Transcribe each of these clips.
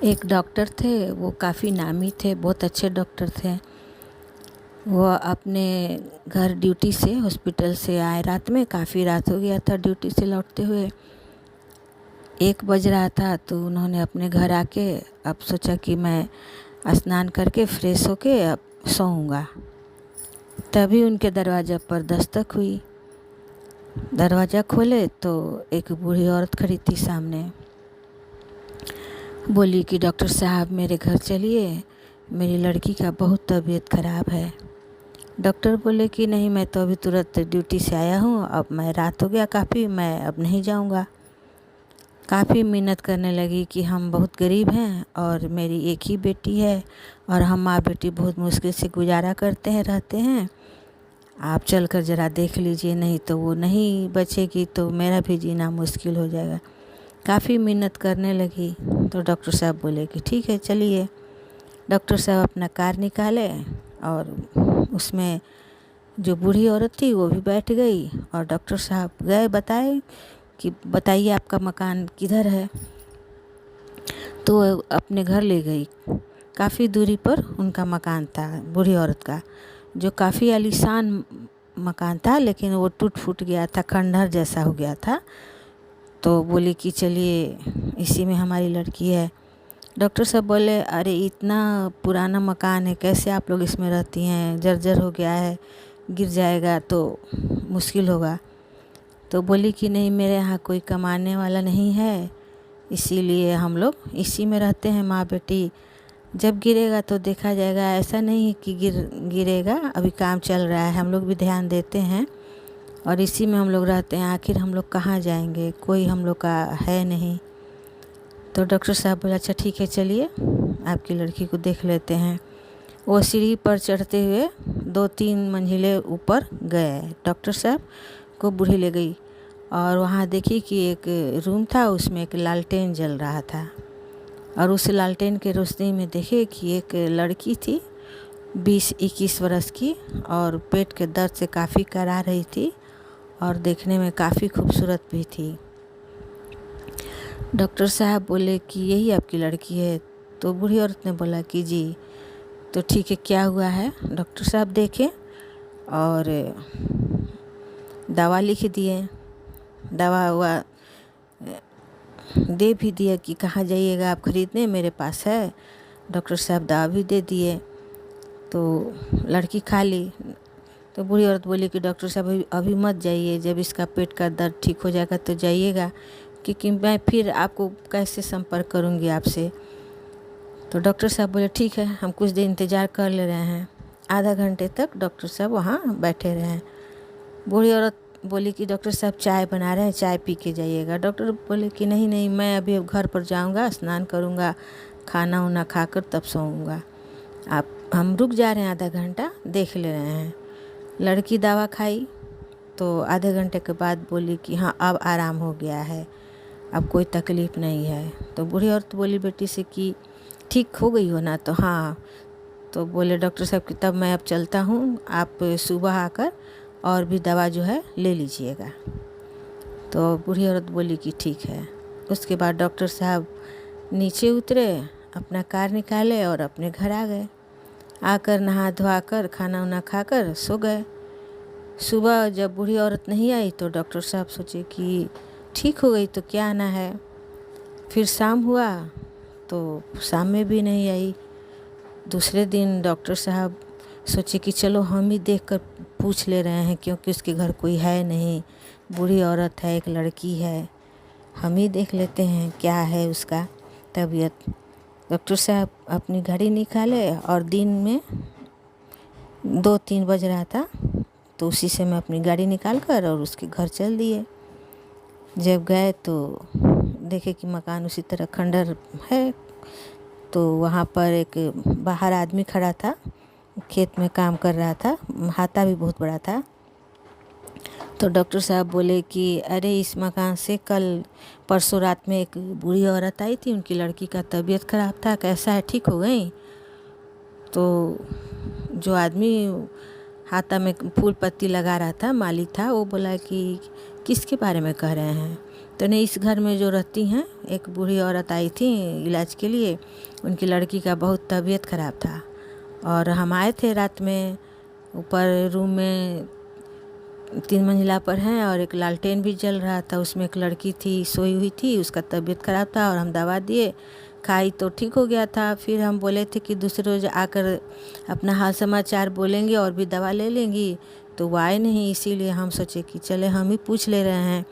एक डॉक्टर थे, वो काफ़ी नामी थे, बहुत अच्छे डॉक्टर थे। वो अपने घर ड्यूटी से हॉस्पिटल से आए रात में, काफ़ी रात हो गया था ड्यूटी से लौटते हुए। 1 बज रहा था तो उन्होंने अपने घर आके अब सोचा कि मैं स्नान करके फ्रेश होके अब सोऊंगा। तभी उनके दरवाज़ा पर दस्तक हुई। दरवाज़ा खोले तो एक बूढ़ी औरत खड़ी थी सामने। बोली कि डॉक्टर साहब मेरे घर चलिए, मेरी लड़की का बहुत तबीयत ख़राब है। डॉक्टर बोले कि नहीं, मैं तो अभी तुरंत ड्यूटी से आया हूँ, अब मैं रात हो गया काफ़ी, मैं अब नहीं जाऊँगा। काफ़ी मिन्नत करने लगी कि हम बहुत गरीब हैं और मेरी एक ही बेटी है और हम माँ बेटी बहुत मुश्किल से गुजारा करते हैं, रहते हैं। आप चलकर ज़रा देख लीजिए, नहीं तो वो नहीं बचेगी तो मेरा भी जीना मुश्किल हो जाएगा। काफ़ी मिन्नत करने लगी तो डॉक्टर साहब बोले कि ठीक है चलिए। डॉक्टर साहब अपना कार निकाले और उसमें जो बूढ़ी औरत थी वो भी बैठ गई और डॉक्टर साहब गए, बताए कि बताइए आपका मकान किधर है। तो वो अपने घर ले गई। काफ़ी दूरी पर उनका मकान था बूढ़ी औरत का, जो काफ़ी आलीशान मकान था, लेकिन वो टूट फूट गया था, खंडहर जैसा हो गया था। तो बोली कि चलिए इसी में हमारी लड़की है। डॉक्टर साहब बोले अरे इतना पुराना मकान है, कैसे आप लोग इसमें रहती हैं, जर्जर हो गया है, गिर जाएगा तो मुश्किल होगा। तो बोली कि नहीं, मेरे यहाँ कोई कमाने वाला नहीं है, इसीलिए हम लोग इसी में रहते हैं माँ बेटी। जब गिरेगा तो देखा जाएगा, ऐसा नहीं है कि गिरेगा, अभी काम चल रहा है, हम लोग भी ध्यान देते हैं और इसी में हम लोग रहते हैं। आखिर हम लोग कहाँ जाएंगे, कोई हम लोग का है नहीं। तो डॉक्टर साहब बोला अच्छा ठीक है चलिए आपकी लड़की को देख लेते हैं। वो सीढ़ी पर चढ़ते हुए 2-3 मंजिले ऊपर गए। डॉक्टर साहब को बूढ़ी ले गई और वहाँ देखी कि एक रूम था, उसमें एक लालटेन जल रहा था और उस लालटेन के रोशनी में देखे कि एक लड़की थी 20-21 वर्ष की और पेट के दर्द से काफ़ी करा रही थी और देखने में काफ़ी खूबसूरत भी थी। डॉक्टर साहब बोले कि यही आपकी लड़की है? तो बूढ़ी औरत ने बोला कि जी। तो ठीक है, क्या हुआ है? डॉक्टर साहब देखे और दवा लिख दिए, दवा हुआ दे भी दिया कि कहाँ जाइएगा आप खरीदने, मेरे पास है। डॉक्टर साहब दवा भी दे दिए तो लड़की खा ली। तो बूढ़ी औरत बोली कि डॉक्टर साहब अभी मत जाइए, जब इसका पेट का दर्द ठीक हो जाएगा तो जाइएगा, क्योंकि मैं फिर आपको कैसे संपर्क करूंगी आपसे। तो डॉक्टर साहब बोले ठीक है, हम कुछ देर इंतज़ार कर ले रहे हैं। आधा घंटे तक डॉक्टर साहब वहाँ बैठे रहे। बूढ़ी औरत बोली कि डॉक्टर साहब चाय बना रहे हैं, चाय पी के जाइएगा। डॉक्टर बोले कि नहीं नहीं, मैं अभी घर पर जाऊंगा, स्नान करूंगा, खाना वाना खाकर तब सोऊंगा। हम रुक जा रहे हैं, आधा घंटा देख ले रहे हैं। लड़की दवा खाई तो आधे घंटे के बाद बोली कि हाँ अब आराम हो गया है, अब कोई तकलीफ़ नहीं है। तो बूढ़ी औरत बोली बेटी से कि ठीक हो गई हो ना? तो हाँ। तो बोले डॉक्टर साहब कि तब मैं अब चलता हूँ, आप सुबह आकर और भी दवा जो है ले लीजिएगा। तो बूढ़ी औरत बोली कि ठीक है। उसके बाद डॉक्टर साहब नीचे उतरे, अपना कार निकाले और अपने घर आ गए। आकर नहा धोआ कर खाना वाना खाकर सो गए। सुबह जब बूढ़ी औरत नहीं आई तो डॉक्टर साहब सोचे कि ठीक हो गई तो क्या आना है। फिर शाम हुआ तो शाम में भी नहीं आई। दूसरे दिन डॉक्टर साहब सोचे कि चलो हम ही देखकर पूछ ले रहे हैं, क्योंकि उसके घर कोई है नहीं, बूढ़ी औरत है, एक लड़की है, हम ही देख लेते हैं क्या है उसका तबीयत। डॉक्टर साहब अपनी घड़ी निकाले और दिन में 2-3 बज रहा था, तो उसी से मैं अपनी गाड़ी निकाल कर और उसके घर चल दिए। जब गए तो देखे कि मकान उसी तरह खंडर है। तो वहाँ पर एक बाहर आदमी खड़ा था, खेत में काम कर रहा था, हाथा भी बहुत बड़ा था। तो डॉक्टर साहब बोले कि अरे इस मकान से कल परसों रात में एक बूढ़ी औरत आई थी, उनकी लड़की का तबीयत ख़राब था, कैसा है, ठीक हो गई? तो जो आदमी हाथा में फूल पत्ती लगा रहा था, माली था, वो बोला कि किसके बारे में कह रहे हैं? तो नहीं, इस घर में जो रहती हैं एक बूढ़ी औरत आई थी इलाज के लिए, उनकी लड़की का बहुत तबीयत ख़राब था और हम आए थे रात में। ऊपर रूम में 3 मंजिला पर हैं और एक लालटेन भी जल रहा था, उसमें एक लड़की थी सोई हुई थी, उसका तबीयत ख़राब था और हम दवा दिए, खाई तो ठीक हो गया था। फिर हम बोले थे कि दूसरे रोज़ आकर अपना हाल समाचार बोलेंगे और भी दवा ले लेंगी, तो वो आए नहीं, इसीलिए हम सोचे कि चले हम ही पूछ ले रहे हैं,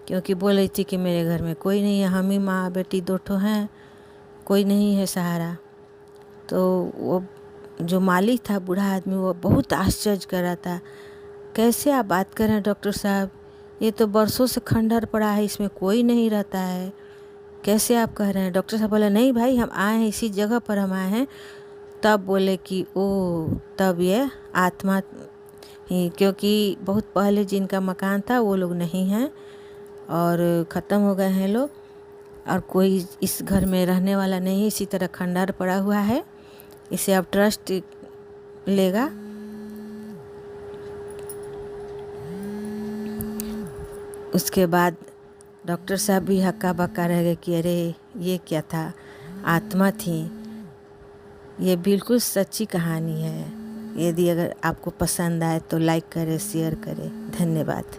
क्योंकि बोल रही थी कि मेरे घर में कोई नहीं है, हम ही माँ बेटी 2 ठो हैं, कोई नहीं है सहारा। तो वो जो मालिक था बूढ़ा आदमी, वो बहुत आश्चर्य कर रहा था, कैसे आप बात कर रहे हैं डॉक्टर साहब, ये तो बरसों से खंडहर पड़ा है, इसमें कोई नहीं रहता है, कैसे आप कह रहे हैं। डॉक्टर साहब बोले नहीं भाई, हम आए हैं इसी जगह पर हम आए हैं। तब बोले कि ओ, तब ये आत्मा ही, क्योंकि बहुत पहले जिनका मकान था वो लोग नहीं हैं और ख़त्म हो गए हैं लोग, और कोई इस घर में रहने वाला नहीं, इसी तरह खंडहर पड़ा हुआ है, इसे अब ट्रस्ट लेगा। उसके बाद डॉक्टर साहब भी हक्का बक्का रह गए कि अरे ये क्या था, आत्मा थी। ये बिल्कुल सच्ची कहानी है। यदि अगर आपको पसंद आए तो लाइक करें, शेयर करें। धन्यवाद।